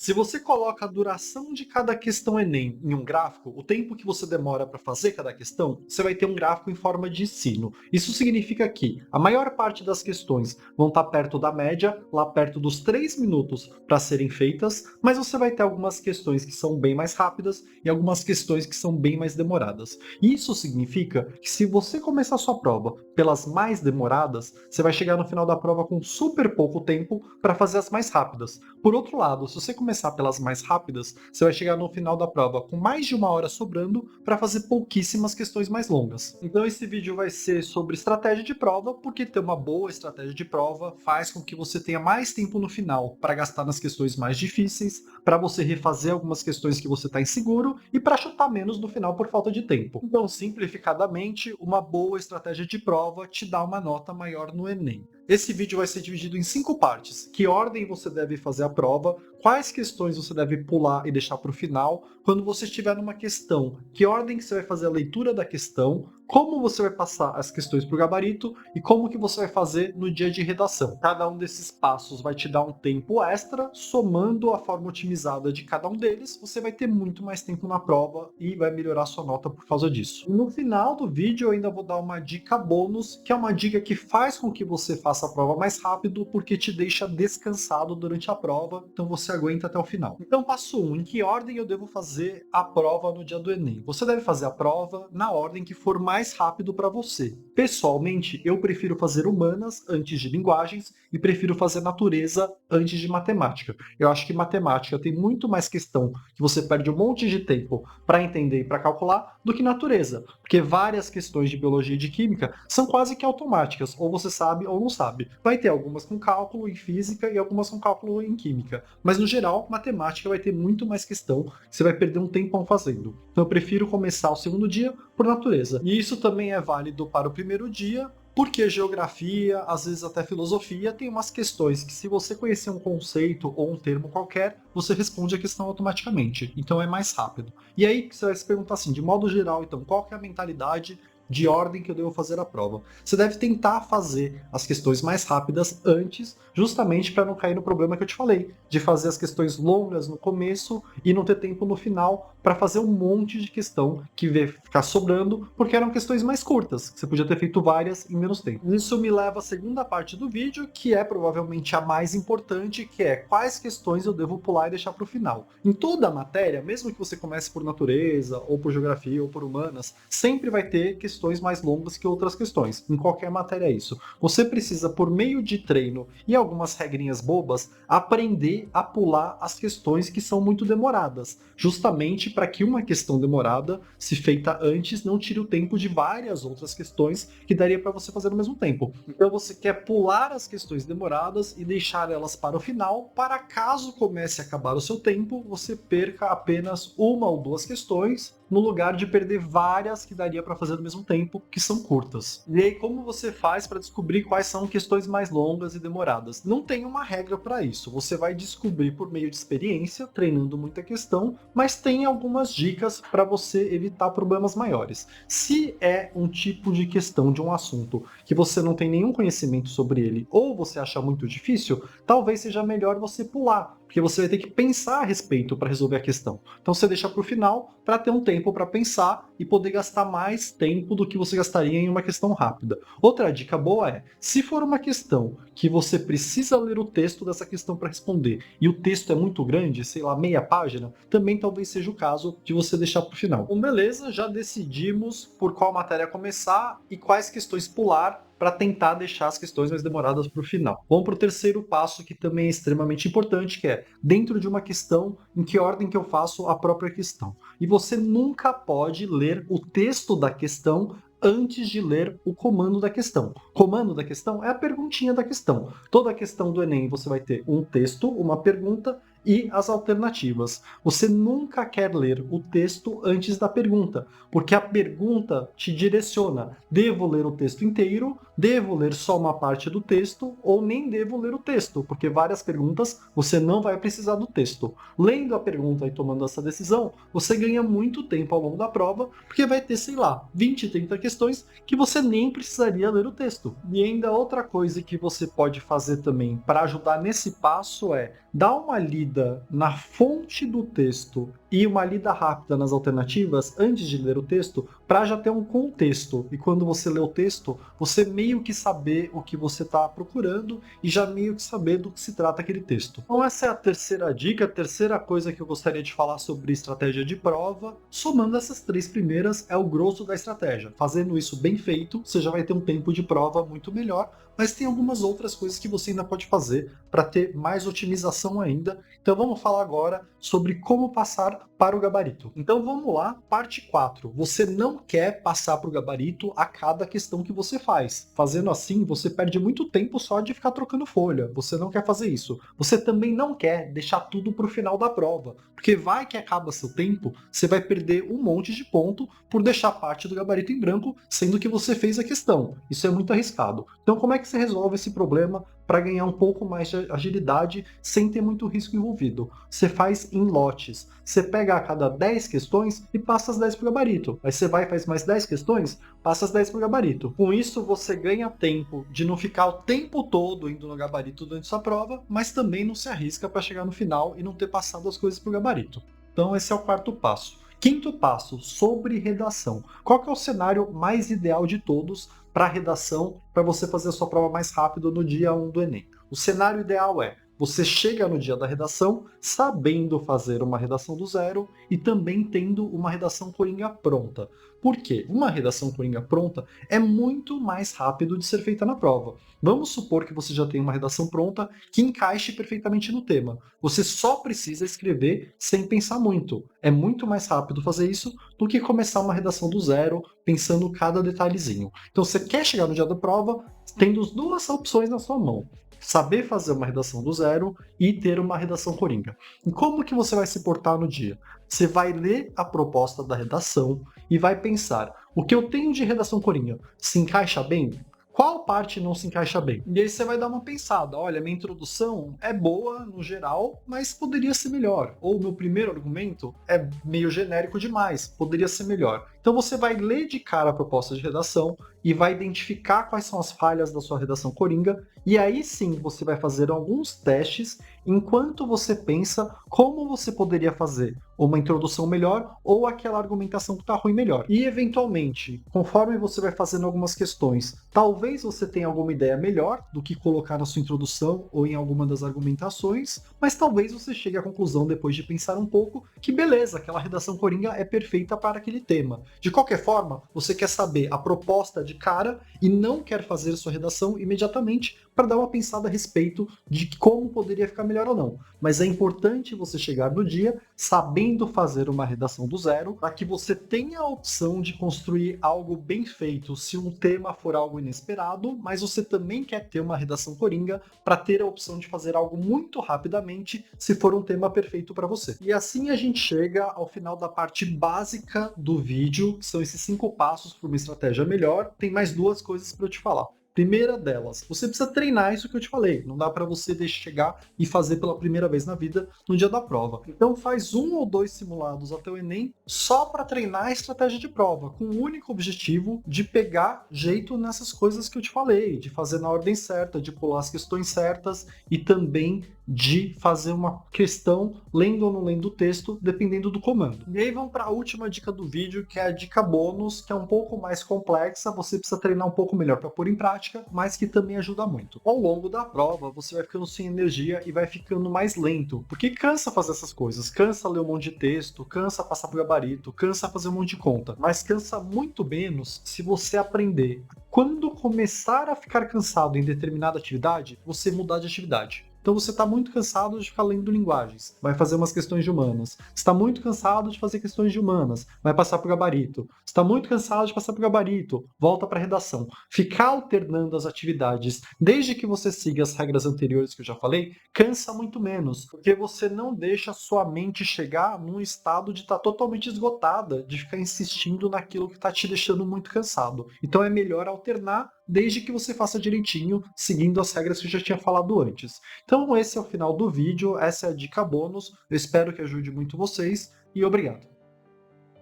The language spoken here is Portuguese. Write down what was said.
Se você coloca a duração de cada questão Enem em um gráfico, o tempo que você demora para fazer cada questão, você vai ter um gráfico em forma de sino. Isso significa que a maior parte das questões vão estar perto da média, lá perto dos 3 minutos para serem feitas, mas você vai ter algumas questões que são bem mais rápidas e algumas questões que são bem mais demoradas. Isso significa que se você começar a sua prova pelas mais demoradas, você vai chegar no final da prova com super pouco tempo para fazer as mais rápidas. Por outro lado, se você começar pelas mais rápidas, você vai chegar no final da prova com mais de 1 hora sobrando para fazer pouquíssimas questões mais longas. Então esse vídeo vai ser sobre estratégia de prova, porque ter uma boa estratégia de prova faz com que você tenha mais tempo no final para gastar nas questões mais difíceis, para você refazer algumas questões que você está inseguro e para chutar menos no final por falta de tempo. Então, simplificadamente, uma boa estratégia de prova te dá uma nota maior no Enem. Esse vídeo vai ser dividido em 5 partes. Que ordem você deve fazer a prova, quais questões você deve pular e deixar para o final, quando você estiver numa questão, que ordem que você vai fazer a leitura da questão, como você vai passar as questões para o gabarito e como que você vai fazer no dia de redação. Cada um desses passos vai te dar um tempo extra, somando a forma otimizada de cada um deles, você vai ter muito mais tempo na prova e vai melhorar sua nota por causa disso. No final do vídeo eu ainda vou dar uma dica bônus, que é uma dica que faz com que você faça a prova mais rápido, porque te deixa descansado durante a prova, então você aguenta até o final. Então, passo 1, em que ordem eu devo fazer a prova no dia do Enem? Você deve fazer a prova na ordem que for mais rápido para você. Pessoalmente, eu prefiro fazer humanas antes de linguagens e prefiro fazer natureza antes de matemática. Eu acho que matemática tem muito mais questão que você perde um monte de tempo para entender e para calcular do que natureza, porque várias questões de biologia e de química são quase que automáticas, ou você sabe ou não sabe. Vai ter algumas com cálculo em física e algumas com cálculo em química, mas no geral, matemática vai ter muito mais questão, que você vai perder um tempão fazendo. Então eu prefiro começar o segundo dia por natureza. E isso também é válido para o primeiro dia, porque geografia, às vezes até filosofia, tem umas questões que se você conhecer um conceito ou um termo qualquer, você responde a questão automaticamente. Então é mais rápido. E aí você vai se perguntar assim, de modo geral, então, qual que é a mentalidade de ordem que eu devo fazer a prova? Você deve tentar fazer as questões mais rápidas antes, justamente para não cair no problema que eu te falei, de fazer as questões longas no começo e não ter tempo no final para fazer um monte de questão que vai ficar sobrando, porque eram questões mais curtas, que você podia ter feito várias em menos tempo. Isso me leva à segunda parte do vídeo, que é provavelmente a mais importante, que é quais questões eu devo pular e deixar para o final. Em toda a matéria, mesmo que você comece por natureza, ou por geografia, ou por humanas, sempre vai ter questões mais longas que outras questões. Em qualquer matéria é isso. Você precisa, por meio de treino e algumas regrinhas bobas, aprender a pular as questões que são muito demoradas, justamente para que uma questão demorada, se feita antes, não tire o tempo de várias outras questões que daria para você fazer ao mesmo tempo. Então você quer pular as questões demoradas e deixar elas para o final, para caso comece a acabar o seu tempo, você perca apenas uma ou duas questões, no lugar de perder várias que daria para fazer ao mesmo tempo, que são curtas. E aí, como você faz para descobrir quais são questões mais longas e demoradas? Não tem uma regra para isso. Você vai descobrir por meio de experiência, treinando muita questão, mas tem algumas dicas para você evitar problemas maiores. Se é um tipo de questão de um assunto que você não tem nenhum conhecimento sobre ele, ou você acha muito difícil, talvez seja melhor você pular, porque você vai ter que pensar a respeito para resolver a questão. Então você deixa para o final para ter um tempo para pensar e poder gastar mais tempo do que você gastaria em uma questão rápida. Outra dica boa é, se for uma questão que você precisa ler o texto dessa questão para responder, e o texto é muito grande, sei lá, meia página, também talvez seja o caso de você deixar para o final. Bom, beleza, já decidimos por qual matéria começar e quais questões pular para tentar deixar as questões mais demoradas para o final. Vamos para o terceiro passo, que também é extremamente importante, que é, dentro de uma questão, em que ordem que eu faço a própria questão. E você nunca pode ler o texto da questão antes de ler o comando da questão. Comando da questão é a perguntinha da questão. Toda questão do Enem você vai ter um texto, uma pergunta e as alternativas. Você nunca quer ler o texto antes da pergunta, porque a pergunta te direciona. Devo ler o texto inteiro? Devo ler só uma parte do texto? Ou nem devo ler o texto? Porque várias perguntas você não vai precisar do texto. Lendo a pergunta e tomando essa decisão, você ganha muito tempo ao longo da prova, porque vai ter, sei lá, 20, 30 questões que você nem precisaria ler o texto. E ainda outra coisa que você pode fazer também para ajudar nesse passo é dá uma lida na fonte do texto e uma lida rápida nas alternativas antes de ler o texto, para já ter um contexto. E quando você lê o texto, você meio que saber o que você está procurando e já meio que saber do que se trata aquele texto. Então essa é a terceira dica, a terceira coisa que eu gostaria de falar sobre estratégia de prova. Somando essas três primeiras, é o grosso da estratégia. Fazendo isso bem feito, você já vai ter um tempo de prova muito melhor, mas tem algumas outras coisas que você ainda pode fazer para ter mais otimização ainda. Então vamos falar agora sobre como passar para o gabarito. Então vamos lá, parte 4. Você não quer passar para o gabarito a cada questão que você faz. Fazendo assim, você perde muito tempo só de ficar trocando folha. Você não quer fazer isso. Você também não quer deixar tudo para o final da prova, porque vai que acaba seu tempo, você vai perder um monte de ponto por deixar parte do gabarito em branco, sendo que você fez a questão. Isso é muito arriscado. Então como é que você resolve esse problema para ganhar um pouco mais de agilidade sem ter muito risco envolvido? Você faz em lotes. Você pega a cada 10 questões e passa as 10 para o gabarito. Aí você vai e faz mais 10 questões, passa as 10 para o gabarito. Com isso, você ganha tempo de não ficar o tempo todo indo no gabarito durante sua prova, mas também não se arrisca para chegar no final e não ter passado as coisas para o gabarito. Então esse é o quarto passo. Quinto passo, sobre redação. Qual que é o cenário mais ideal de todos para redação, para você fazer a sua prova mais rápido no dia 1 do Enem? O cenário ideal é: você chega no dia da redação sabendo fazer uma redação do zero e também tendo uma redação coringa pronta. Por quê? Uma redação coringa pronta é muito mais rápido de ser feita na prova. Vamos supor que você já tem uma redação pronta que encaixe perfeitamente no tema. Você só precisa escrever sem pensar muito. É muito mais rápido fazer isso do que começar uma redação do zero, pensando cada detalhezinho. Então você quer chegar no dia da prova tendo as duas opções na sua mão: saber fazer uma redação do zero e ter uma redação coringa. E como que você vai se portar no dia? Você vai ler a proposta da redação e vai pensar: o que eu tenho de redação coringa se encaixa bem? Qual parte não se encaixa bem? E aí você vai dar uma pensada: olha, minha introdução é boa no geral, mas poderia ser melhor. Ou meu primeiro argumento é meio genérico demais, poderia ser melhor. Então você vai ler de cara a proposta de redação e vai identificar quais são as falhas da sua redação coringa, e aí sim você vai fazer alguns testes enquanto você pensa como você poderia fazer uma introdução melhor ou aquela argumentação que está ruim melhor. E eventualmente, conforme você vai fazendo algumas questões, talvez você tenha alguma ideia melhor do que colocar na sua introdução ou em alguma das argumentações, mas talvez você chegue à conclusão, depois de pensar um pouco, que beleza, aquela redação coringa é perfeita para aquele tema. De qualquer forma, você quer saber a proposta de cara e não quer fazer sua redação imediatamente para dar uma pensada a respeito de como poderia ficar melhor ou não. Mas é importante você chegar no dia sabendo fazer uma redação do zero, para que você tenha a opção de construir algo bem feito se um tema for algo inesperado, mas você também quer ter uma redação coringa para ter a opção de fazer algo muito rapidamente se for um tema perfeito para você. E assim a gente chega ao final da parte básica do vídeo, que são esses 5 passos para uma estratégia melhor. Tem mais 2 coisas para eu te falar. Primeira delas, você precisa treinar isso que eu te falei. Não dá para você chegar e fazer pela primeira vez na vida no dia da prova. Então faz 1 ou 2 simulados até o Enem só para treinar a estratégia de prova, com o único objetivo de pegar jeito nessas coisas que eu te falei, de fazer na ordem certa, de pular as questões certas e também de fazer uma questão lendo ou não lendo o texto, dependendo do comando. E aí vamos para a última dica do vídeo, que é a dica bônus, que é um pouco mais complexa, você precisa treinar um pouco melhor para pôr em prática, mas que também ajuda muito. Ao longo da prova, você vai ficando sem energia e vai ficando mais lento, porque cansa fazer essas coisas, cansa ler um monte de texto, cansa passar por gabarito, cansa fazer um monte de conta, mas cansa muito menos se você aprender, quando começar a ficar cansado em determinada atividade, você mudar de atividade. Então você está muito cansado de ficar lendo linguagens, vai fazer umas questões de humanas. Está muito cansado de fazer questões de humanas, vai passar para o gabarito. Está muito cansado de passar para o gabarito, volta para a redação. Ficar alternando as atividades, desde que você siga as regras anteriores que eu já falei, cansa muito menos, porque você não deixa a sua mente chegar num estado de estar totalmente esgotada, de ficar insistindo naquilo que está te deixando muito cansado. Então é melhor alternar, desde que você faça direitinho, seguindo as regras que eu já tinha falado antes. Então esse é o final do vídeo, essa é a dica bônus, eu espero que ajude muito vocês e obrigado.